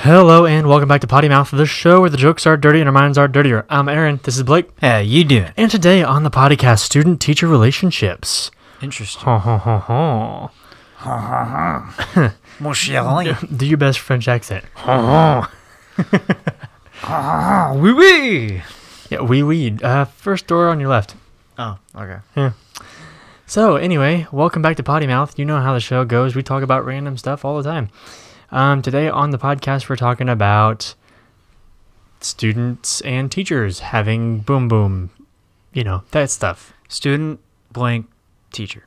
Hello and welcome back to Potty Mouth, the show where the jokes are dirty and our minds are dirtier. I'm Aaron, this is Blake. How you doing? And today on the Potty Cast, student-teacher relationships. Interesting. Ha ha ha ha. Ha ha ha. Mon chéri. Do your best French accent. Ha ha. Ha ha. Oui oui. Yeah, oui. First door on your left. Oh, okay. Yeah. So anyway, welcome back to Potty Mouth. You know how the show goes. We talk about random stuff all the time. Today on the podcast, we're talking about students and teachers having boom boom, you know, that stuff. Student blank teacher.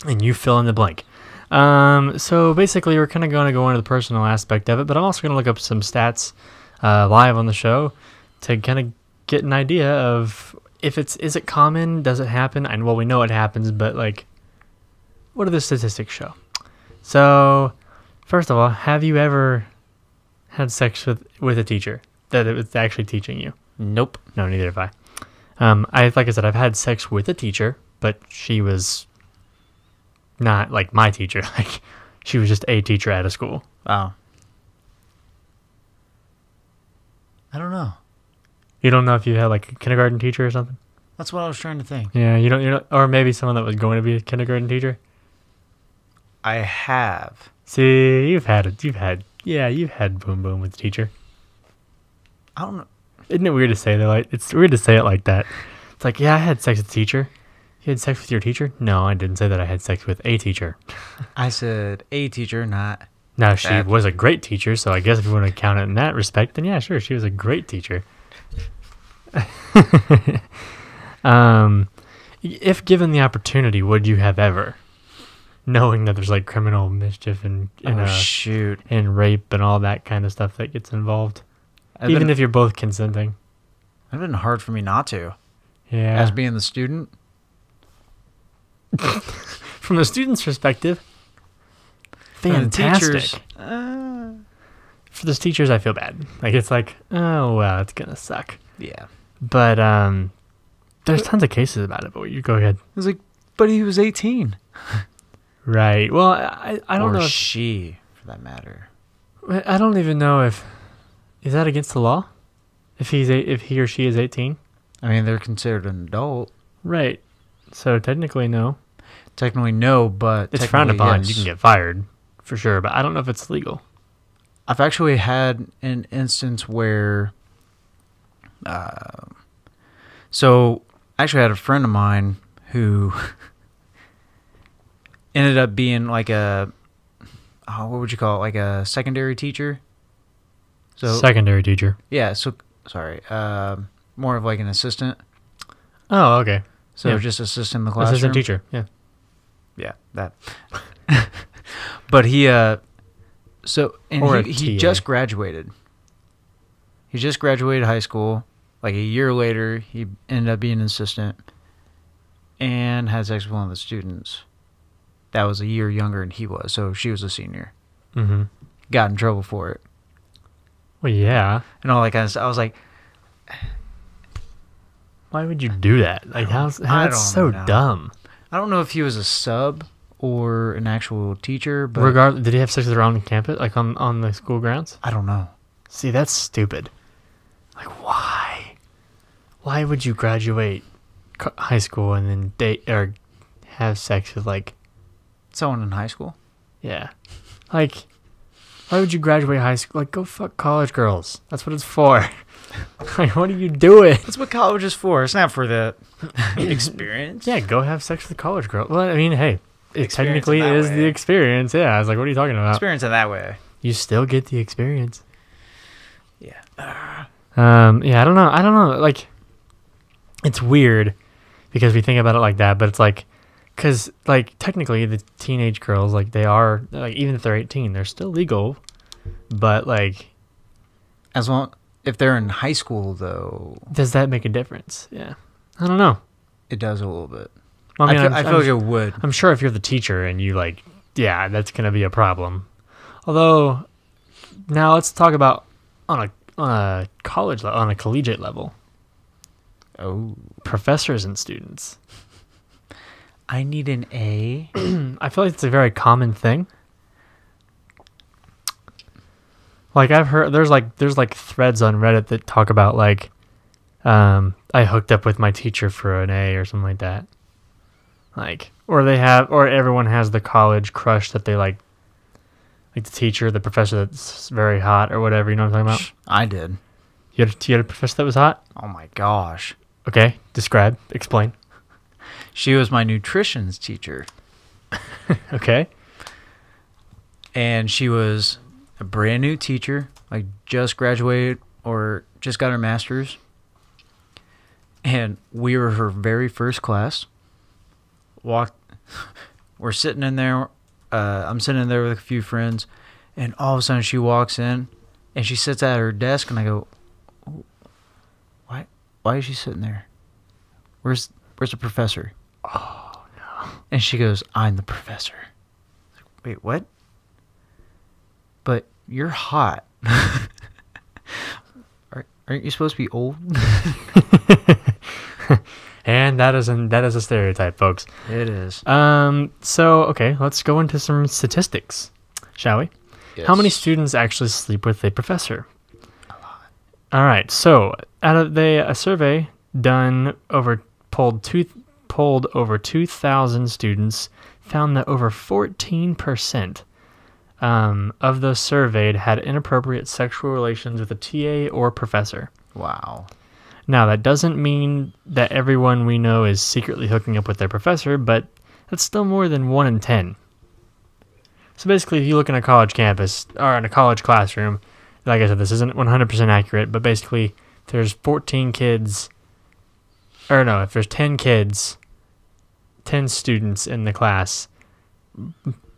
And you fill in the blank. So basically, we're kind of going to go into the personal aspect of it, but I'm also going to look up some stats live on the show to kind of get an idea of is it common, does it happen? And well, we know it happens, but like, what do the statistics show? So, first of all, have you ever had sex with a teacher that it was actually teaching you? Nope. No, neither have I. Like I said, I've had sex with a teacher, but she was not like my teacher. Like, she was just a teacher at a school. Oh. I don't know. You don't know if you had like a kindergarten teacher or something? That's what I was trying to think. Yeah, you don't, or maybe someone that was going to be a kindergarten teacher. I have. See, you've had boom boom with the teacher. I don't know. Isn't it weird to say that? Like, it's weird to say it like that. It's like, yeah, I had sex with the teacher. You had sex with your teacher? No, I didn't say that I had sex with a teacher. I said a teacher, not. Now, she was a great teacher, so I guess if you want to count it in that respect, then yeah, sure, she was a great teacher. If given the opportunity, would you have ever, knowing that there's like criminal mischief and shoot, and rape and all that kind of stuff that gets involved, even if you're both consenting? It'd been hard for me not to. Yeah. As being the student. From the student's perspective, fantastic. For the teachers, I feel bad. Like, it's like, oh, wow, it's going to suck. Yeah. But there's tons of cases about it, but you go ahead. I was like, but he was 18. Right. Well, I don't know. Or she, for that matter. I don't even know if... Is that against the law? If he or she is 18? I mean, they're considered an adult. Right. So technically, no. Technically, no, but... It's frowned upon. Yes. You can get fired, for sure, but I don't know if it's legal. I've actually had an instance where... So, I actually had a friend of mine who ended up being like a... what would you call it? Like a secondary teacher? So Secondary teacher. Yeah, so... Sorry. More of like an assistant. Oh, okay. So yeah. just assistant in the classroom. Assistant teacher, yeah. Yeah, that. But he, he just graduated. He just graduated high school. Like a year later, he ended up being an assistant and had sex with one of the students. That was a year younger than he was, so she was a senior. Mm-hmm. Got in trouble for it. Well, yeah. And all that kind of stuff. I was like... Why would you do that? Like, that's so dumb. I don't know if he was a sub or an actual teacher, but... Did he have sex with her on campus, like on the school grounds? I don't know. See, that's stupid. Like, why? Why would you graduate high school and then date or have sex with, like... Someone in high school? Yeah. Like, why would you graduate high school? Like, go fuck college girls. That's what it's for. Like, what are you doing? That's what college is for. It's not for the experience. Yeah, go have sex with a college girl. Well, I mean, hey, it technically is the experience. Yeah, I was like, what are you talking about? Experience in that way. You still get the experience. Yeah. Yeah, I don't know. Like, it's weird because we think about it like that, but it's like, because, like, technically the teenage girls, like, they are, like, even if they're 18, they're still legal, but, like... As long... If they're in high school, though... Does that make a difference? Yeah. I don't know. It does a little bit. Well, I mean, I feel like it would. I'm sure if you're the teacher and you, like... Yeah, that's going to be a problem. Although, now let's talk about on a college level, on a collegiate level. Oh. Professors and students. I need an A. I feel like it's a very common thing. Like I've heard there's like threads on Reddit that talk about like I hooked up with my teacher for an A or something like that. Like or everyone has the college crush that they like the teacher, the professor that's very hot or whatever, you know what I'm talking about? I did. You had a professor that was hot? Oh my gosh. Okay, describe, explain. She was my nutrition teacher. Okay. And she was a brand new teacher, like just graduated or just got her master's. And we were her very first class. We're sitting in there. I'm sitting in there with a few friends, and all of a sudden she walks in, and she sits at her desk, and I go, "Why is she sitting there? Where's the professor?" Oh no! And she goes, "I'm the professor." Wait, what? But you're hot. Aren't you supposed to be old? And that is a stereotype, folks. It is. So okay, let's go into some statistics, shall we? Yes. How many students actually sleep with a professor? A lot. All right. So out of a survey done polled over 2,000 students found that over 14% of those surveyed had inappropriate sexual relations with a TA or professor. Wow. Now, that doesn't mean that everyone we know is secretly hooking up with their professor, but that's still more than 1 in 10. So basically, if you look in a college campus or in a college classroom, like I said, this isn't 100% accurate, but basically, if there's 14 kids, or no, if there's 10 kids, 10 students in the class,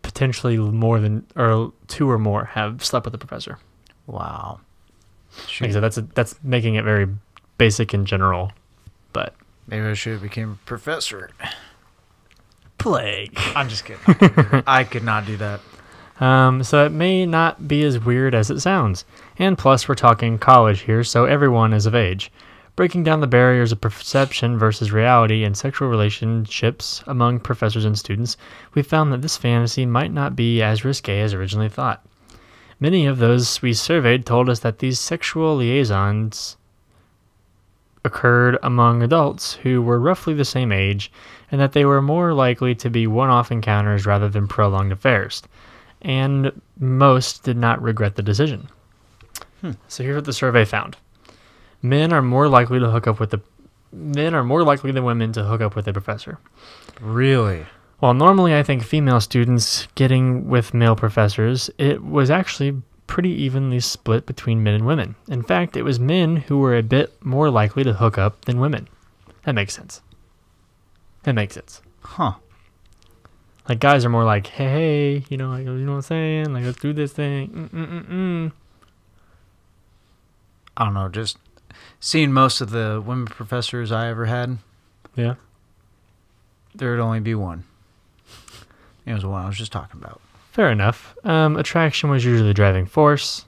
potentially more than, or 2 or more have slept with the professor. Wow. Like I said, that's making it very basic in general, but Maybe I should have became a professor. plague. I'm just kidding. I could not do that. So it may not be as weird as it sounds. And plus, we're talking college here, so everyone is of age. Breaking down the barriers of perception versus reality in sexual relationships among professors and students, we found that this fantasy might not be as risque as originally thought. Many of those we surveyed told us that these sexual liaisons occurred among adults who were roughly the same age, and that they were more likely to be one-off encounters rather than prolonged affairs. And most did not regret the decision. So here's what the survey found. Men are more likely than women to hook up with a professor. Really? While normally I think female students getting with male professors, it was actually pretty evenly split between men and women. In fact, it was men who were a bit more likely to hook up than women. That makes sense. Huh. Like guys are more like, hey, you know what I'm saying? Like, let's do this thing. I don't know, just seeing most of the women professors I ever had, Yeah. there would only be one. It was the one I was just talking about. Fair enough. Attraction was usually the driving force.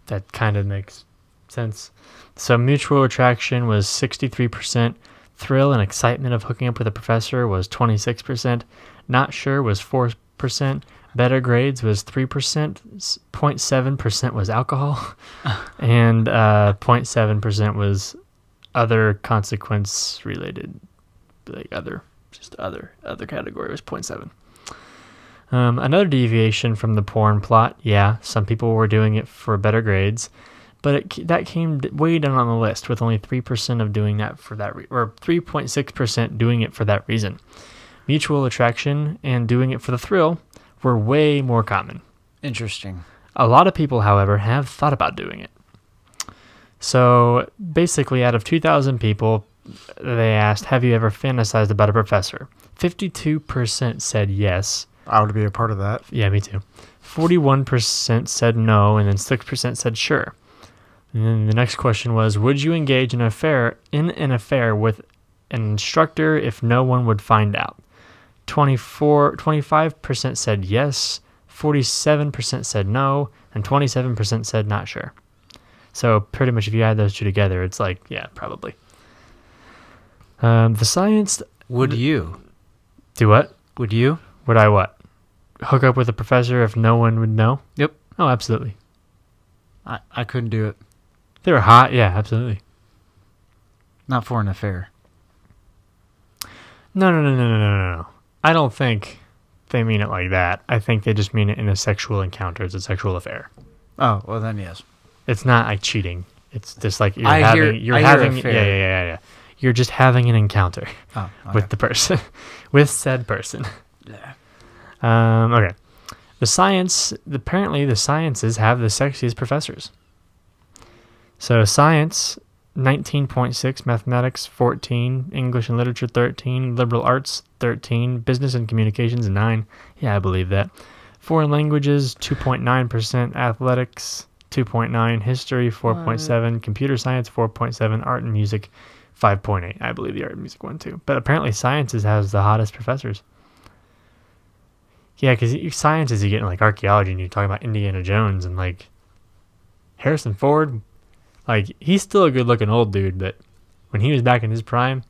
That kind of makes sense. So mutual attraction was 63%. Thrill and excitement of hooking up with a professor was 26%. Not sure was 4%. Better grades was 3%. 0.7% was alcohol. And 0.7% was other consequence related. Like other category was 0.7. Another deviation from the porn plot, yeah, some people were doing it for better grades, but that came way down on the list, with only 3% of doing that for that, or 3.6% doing it for that reason. Mutual attraction and doing it for the thrill were way more common. Interesting. A lot of people, however, have thought about doing it. So basically, out of 2,000 people, they asked, have you ever fantasized about a professor? 52% said yes. I would be a part of that. Yeah, me too. 41% said no, and then 6% said sure. And then the next question was, would you engage in an affair with an instructor if no one would find out? 25% said yes, 47% said no, and 27% said not sure. So pretty much if you add those two together, it's like, yeah, probably. The science... Would you? Do what? Would you? Would I what? Hook up with a professor if no one would know? Yep. Oh, absolutely. I couldn't do it. They were hot, yeah, absolutely. Not for an affair. No. I don't think they mean it like that. I think they just mean it in a sexual encounter. It's a sexual affair. Oh, well then yes. It's not like cheating. It's just like I hear affair. Yeah. You're just having an encounter Oh, okay. with the person, with said person. Yeah. Okay. Apparently the sciences have the sexiest professors. So science, 19.6, mathematics, 14, English and literature, 13, liberal arts, 13, business and communications, 9. Yeah, I believe that. Foreign languages, 2.9%, athletics, 2.9, history, 4.7, computer science, 4.7, art and music, 5.8. I believe the art and music one too. But apparently sciences has the hottest professors. Yeah, because sciences, you get in like archaeology and you're talking about Indiana Jones and like Harrison Ford. Like, he's still a good-looking old dude, but when he was back in his prime,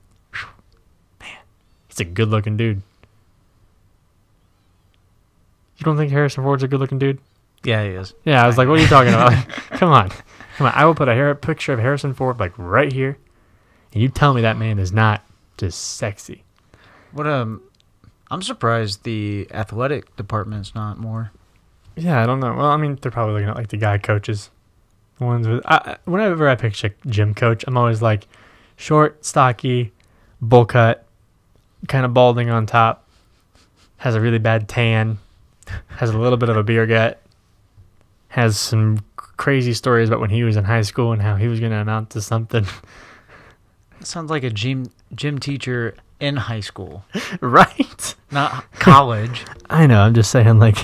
man, he's a good-looking dude. You don't think Harrison Ford's a good-looking dude? Yeah, he is. Yeah, I was like, what are you talking about? Like, come on. I will put a picture of Harrison Ford, like, right here, and you tell me that man is not just sexy. What I'm surprised the athletic department's not more. Yeah, I don't know. Well, I mean, they're probably looking at, like, the guy coaches. The ones with... whenever I picture gym coach, I'm always like, short, stocky, bowl cut, kind of balding on top, has a really bad tan, has a little bit of a beer gut, has some crazy stories about when he was in high school and how he was going to amount to something. It sounds like a gym teacher in high school. Right? Not college. I know, I'm just saying, like,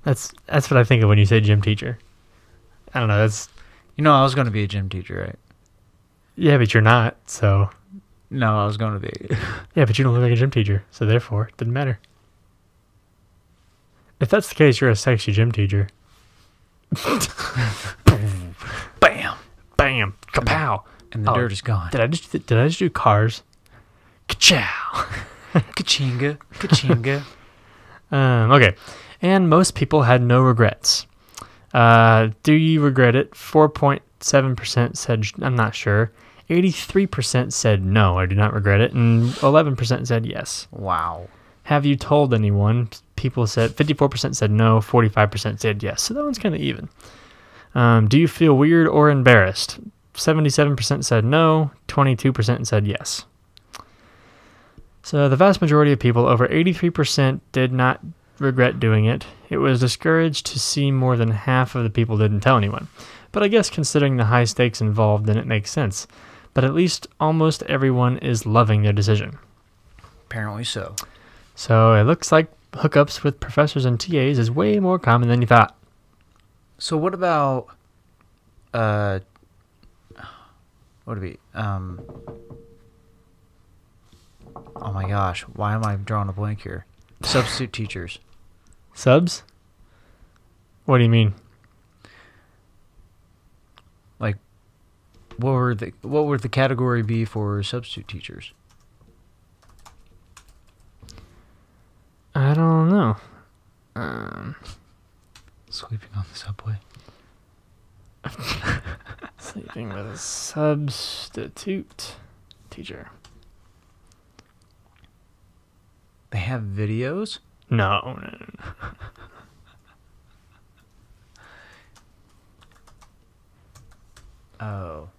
that's what I think of when you say gym teacher. I don't know, that's... You know, I was going to be a gym teacher, right? Yeah, but you're not, so... No, I was going to be. Yeah, but you don't look like a gym teacher, so therefore, it doesn't matter. If that's the case, you're a sexy gym teacher. Bam! Bam! Kapow! And the dirt is gone. Did I just do cars? Ka-chow! Ka-chinga. Ka-chinga. Okay. And most people had no regrets. Do you regret it? 4.7% said, I'm not sure. 83% said no, I do not regret it. And 11% said yes. Wow. Have you told anyone? People said, 54% said no, 45% said yes. So that one's kind of even. Do you feel weird or embarrassed? 77% said no, 22% said yes. So the vast majority of people, over 83%, did not regret doing it. It was discouraged to see more than half of the people didn't tell anyone. But I guess considering the high stakes involved, then it makes sense. But at least almost everyone is loving their decision. Apparently so. So it looks like hookups with professors and TAs is way more common than you thought. So what about oh my gosh, why am I drawing a blank here? Substitute teachers. Subs? What do you mean? Like, what would the category be for substitute teachers? I don't know. Sleeping on the subway. Sleeping with a substitute teacher. They have videos? No. Oh.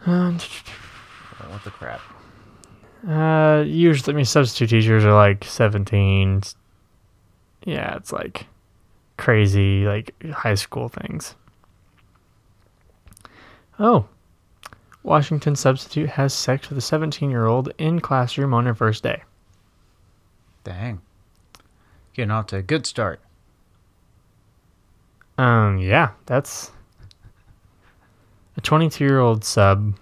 What the crap? Usually, I mean, substitute teachers are like 17. Yeah, it's like crazy, like high school things. Oh. Washington substitute has sex with a 17-year-old in classroom on her first day. Dang. Getting off to a good start. Yeah, that's... A 22-year-old sub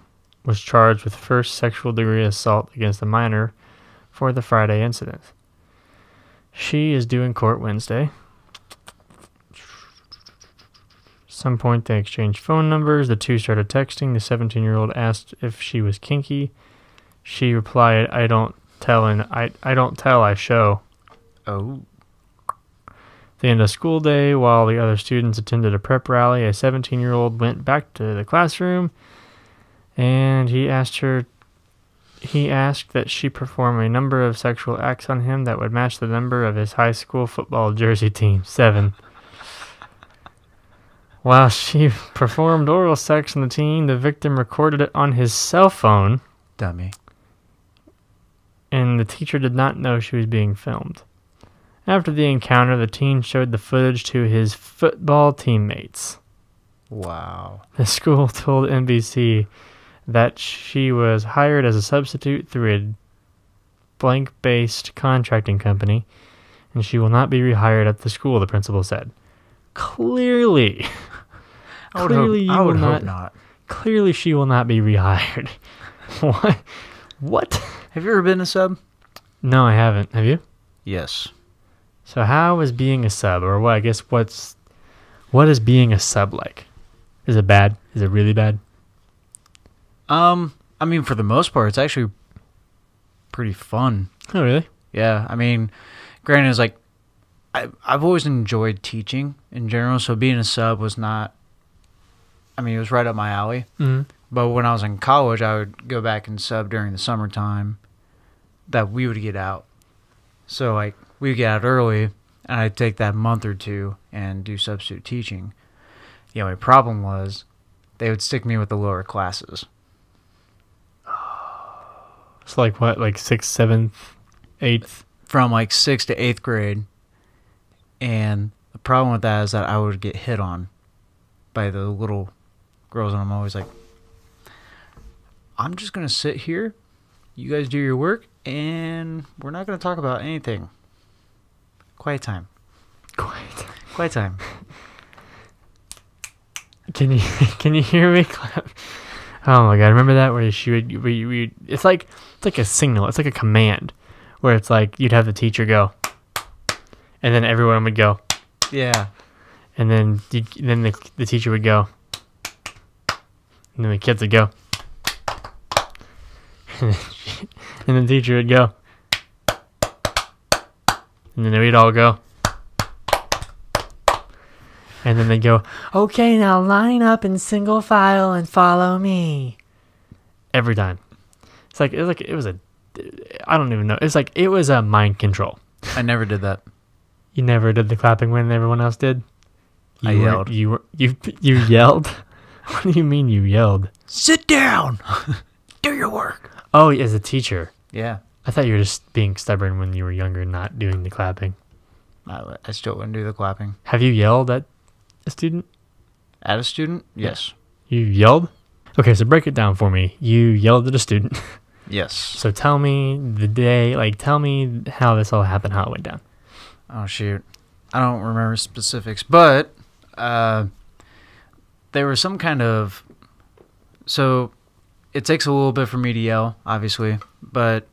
was charged with first sexual degree assault against a minor for the Friday incident. She is due in court Wednesday. Some point they exchanged phone numbers. The two started texting. The 17-year-old asked if she was kinky. She replied, I don't tell, I show. Oh. the end of school day, while the other students attended a prep rally, a 17-year-old went back to the classroom, and he asked that she perform a number of sexual acts on him that would match the number of his high school football jersey team, 7. While she performed oral sex on the teen, the victim recorded it on his cell phone. Dummy. And the teacher did not know she was being filmed. After the encounter, the teen showed the footage to his football teammates. Wow. The school told NBC that she was hired as a substitute through a blank-based contracting company, and she will not be rehired at the school, the principal said. Clearly. I would hope not. Clearly she will not be rehired. What? Have you ever been a sub? No, I haven't. Have you? Yes. So how is being a sub, or what? I guess what is being a sub like? Is it bad? Is it really bad? I mean, for the most part, it's actually pretty fun. Oh, really? Yeah. I mean, granted, it's like I've always enjoyed teaching in general, so being a sub was not. I mean, it was right up my alley. Mm-hmm. But when I was in college, I would go back and sub during the summertime that we would get out. So, like, we'd get out early, and I'd take that month or two and do substitute teaching. The only problem was they would stick me with the lower classes. It's like what? Like 6th, 7th, 8th? From, like, 6th to 8th grade. And the problem with that is that I would get hit on by the little girls, and I'm always like, I'm just going to sit here, you guys do your work, and we're not going to talk about anything. Quiet time. Quiet time. Can you hear me clap? Oh my god, remember that where it's like a signal, it's like a command where it's like you'd have the teacher go and then everyone would go. Yeah. And then the teacher would go. And then the kids would go. And then the teacher would go. And then we'd all go. And then they'd go, okay, now line up in single file and follow me. Every time. I don't even know. It's like it was a mind control. I never did that. You never did the clapping when everyone else did? I yelled. You yelled? What do you mean you yelled? Sit down. Do your work. Oh, as a teacher. Yeah. I thought you were just being stubborn when you were younger, not doing the clapping. I still wouldn't do the clapping. Have you yelled at a student? At a student? Yes. You yelled? Okay, so break it down for me. You yelled at a student. Yes. So tell me the day, tell me how this all happened, how it went down. Oh, shoot. I don't remember specifics, but there was some kind of... So it takes a little bit for me to yell, obviously, but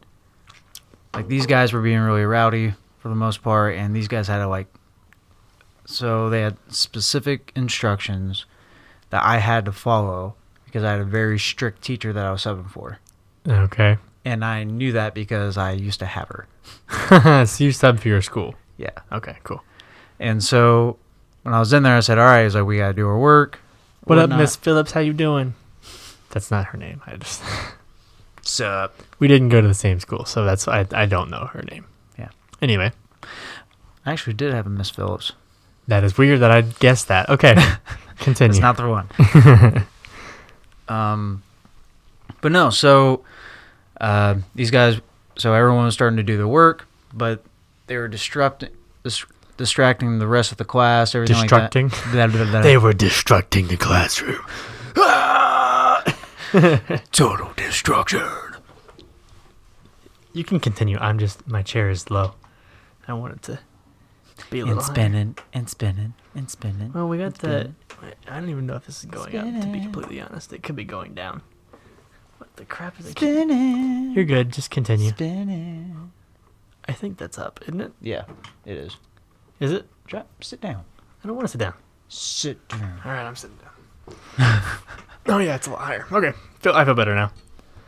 these guys were being really rowdy for the most part, and these guys had to so they had specific instructions that I had to follow because I had a very strict teacher that I was subbing for. Okay. And I knew that because I used to have her. So you subbed for your school? Yeah. Okay, cool. And so when I was in there, I said, all right, we got to do our work. What up, Miss Phillips? How you doing? That's not her name. Sup? We didn't go to the same school, so I don't know her name. Yeah. Anyway. I actually did have a Miss Phillips. That is weird that I guessed that. Okay. Continue. It's not the one. But no, so these guys, so everyone was starting to do their work, but they were distracting the rest of the class, everything Destructing? like that. They were destructing the classroom. Total destruction. You can continue. My chair is low. I want it to be a little spinning and spinning and spinning. Well, we got I don't even know if this is going up, to be completely honest. It could be going down. What the crap is it? Spinning. You're good. Just continue. Spinning. I think that's up, isn't it? Yeah, it is. Is it? Sit down. I don't want to sit down. Sit down. All right, I'm sitting down. Oh, yeah, it's a lot higher. Okay. I feel better now.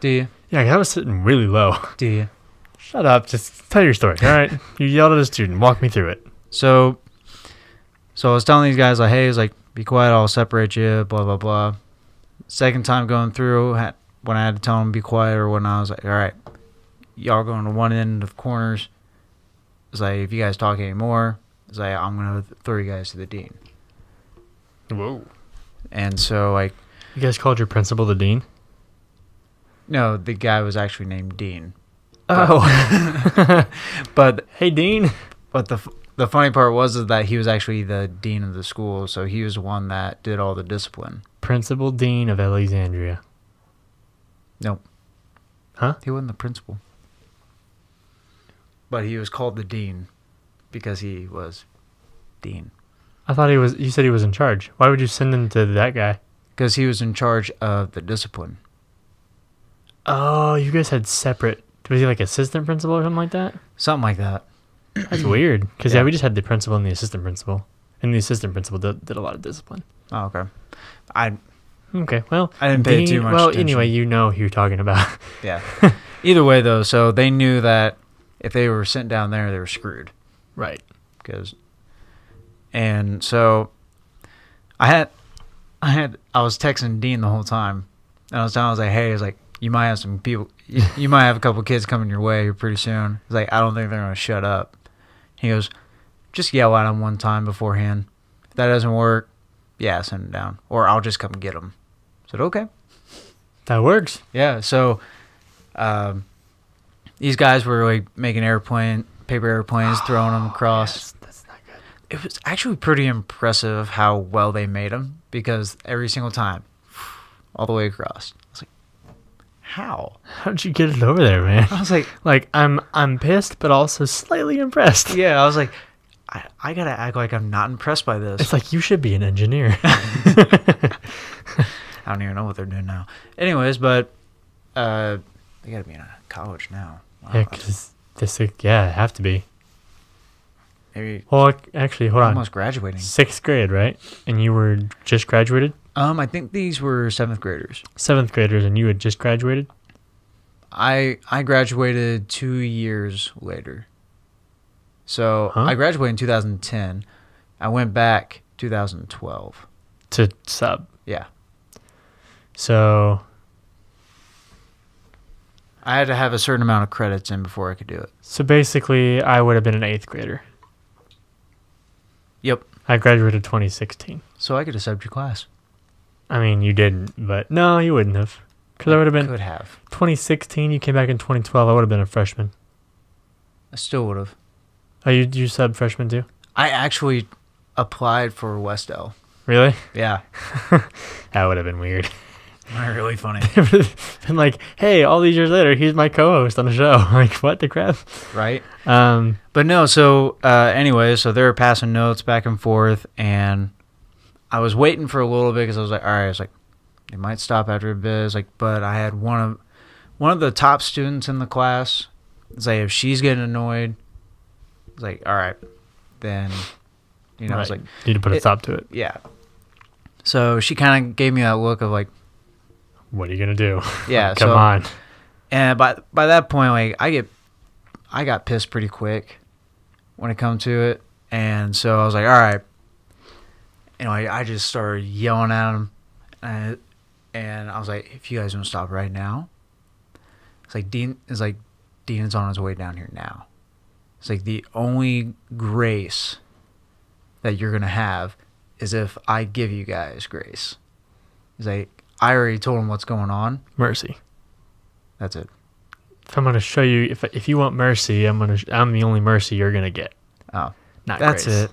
Do you? Yeah, 'cause I was sitting really low. Do you? Shut up. Just tell your story. All right. You yelled at a student. Walk me through it. So So I was telling these guys, like, hey, it's like, be quiet, I'll separate you, blah, blah, blah. Second time going through, when I had to tell them to be quiet or when I was like, all right, y'all going to one end of corners. It's like, if you guys talk anymore, it's like, I'm going to throw you guys to the dean. Whoa. And so, like... You guys called your principal the dean? No, the guy was actually named Dean. Oh. But... Hey, Dean. But the funny part was is that he was actually the dean of the school, so he was the one that did all the discipline. Principal Dean of Alexandria. Nope. Huh? He wasn't the principal. But he was called the dean because he was dean. I thought you said he was in charge. Why would you send him to that guy? Because he was in charge of the discipline. Oh, you guys had separate... Was he like assistant principal or something like that? Something like that. That's weird. Because, Yeah. we just had the principal and the assistant principal. And the assistant principal did a lot of discipline. Oh, okay. Okay, well... I didn't pay too much attention. Anyway, you know who you're talking about. Yeah. Either way, though, so they knew that if they were sent down there, they were screwed. Right. And so I was texting Dean the whole time. And I was like, hey, it's like, you might have some people, you might have a couple kids coming your way pretty soon. It's like, I don't think they're going to shut up. He goes, just yell at them one time beforehand. If that doesn't work, yeah, send them down. Or I'll just come get them. I said, okay. That works. Yeah, so these guys were like making paper airplanes, throwing them across. Yes, that's not good. It was actually pretty impressive how well they made them because every single time, all the way across. I was like, how? How did you get it over there, man? I was like, I'm pissed, but also slightly impressed. yeah, I was like, I gotta act like I'm not impressed by this. It's like, you should be an engineer. I don't even know what they're doing now. Anyways, but they gotta be in a college now. Wow. Yeah, because have to be. Maybe. Well, actually, hold on. Almost graduating. 6th grade, right? And you were just graduated? I think these were 7th graders. 7th graders, and you had just graduated? I graduated 2 years later. So Huh? I graduated in 2010. I went back 2012. To sub. Yeah. So I had to have a certain amount of credits in before I could do it. So basically, I would have been an 8th grader. Yep. I graduated 2016. So I could have subbed your class. I mean, you didn't, but no, you wouldn't have. Because I would have been... Could have. 2016, you came back in 2012, I would have been a freshman. I still would have. Oh, you sub freshman too? I actually applied for Westell. Really? Yeah. That would have been weird. Really funny. Been like, hey, all these years later, he's my co-host on the show. Like, what the crap? Right? Um, But no, so anyway, so they were passing notes back and forth, and I was waiting for a little bit because I was like, all right, I was like, they might stop after a bit. I was like, but I had one of the top students in the class say, if she's getting annoyed, it's like, all right, then, you know, I was right. like, Need to put a stop to it. yeah. So she kind of gave me that look of like, What are you gonna do? yeah, Come so, on. And by that point, like I got pissed pretty quick when it come to it, and so I was like, all right, you know, I just started yelling at him, and I was like, if you guys don't stop right now, it's like Dean is on his way down here now. It's like the only grace that you're gonna have is if I give you guys grace. It's like, I already told him what's going on. Mercy. That's it. If I'm gonna show you, if you want mercy, I'm the only mercy you're gonna get. Oh, Not that's grace. it.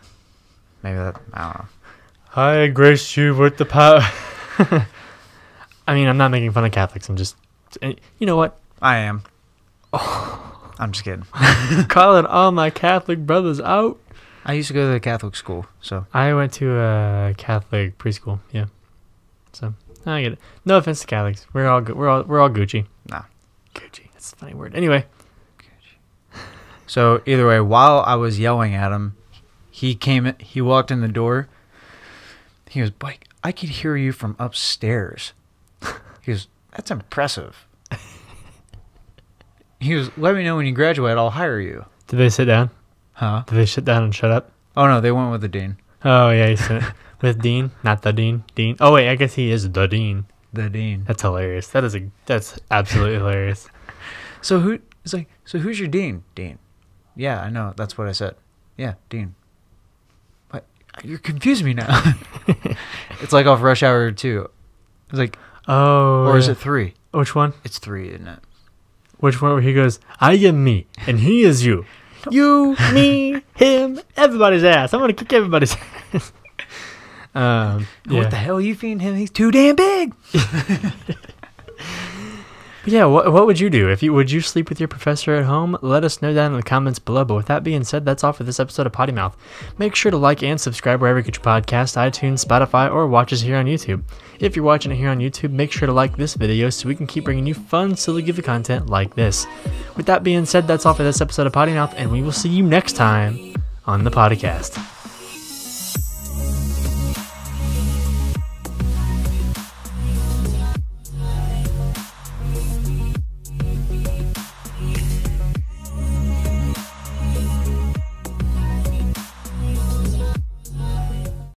Maybe that, I don't know. I grace you with the power. I mean, I'm not making fun of Catholics. I'm just, you know what? I am. Oh, I'm just kidding. Calling all my Catholic brothers out. I used to go to the Catholic school, so. I went to a Catholic preschool. Yeah, so I get it. No offense to Catholics. We're all good. We're all Gucci. Nah. Gucci. That's a funny word. Anyway. So either way, while I was yelling at him, he walked in the door. He goes, Blake, I could hear you from upstairs. He goes, that's impressive. He goes, let me know when you graduate, I'll hire you. Did they sit down? Huh? Did they sit down and shut up? Oh no, they went with the dean. Oh yeah, he's with Dean, not the Dean. Dean. Oh wait, I guess he is the Dean. The Dean. That's hilarious. That's absolutely hilarious. So who's your Dean? Dean. Yeah, I know. That's what I said. Yeah, Dean. What? You're confusing me now. It's like off Rush Hour 2. It's like, or is it 3? Which one? It's 3, isn't it? Which one where he goes, I am me, and he is you. You, me, him, everybody's ass. I'm going to kick everybody's ass. What the hell are you feeding him? He's too damn big. Yeah, what would you do? Would you sleep with your professor at home? Let us know down in the comments below. But with that being said, that's all for this episode of Potty Mouth. Make sure to like and subscribe wherever you get your podcast, iTunes, Spotify, or watch us here on YouTube. If you're watching it here on YouTube, make sure to like this video so we can keep bringing you fun, silly, goofy content like this. With that being said, that's all for this episode of Potty Mouth, and we will see you next time on the Potty Cast.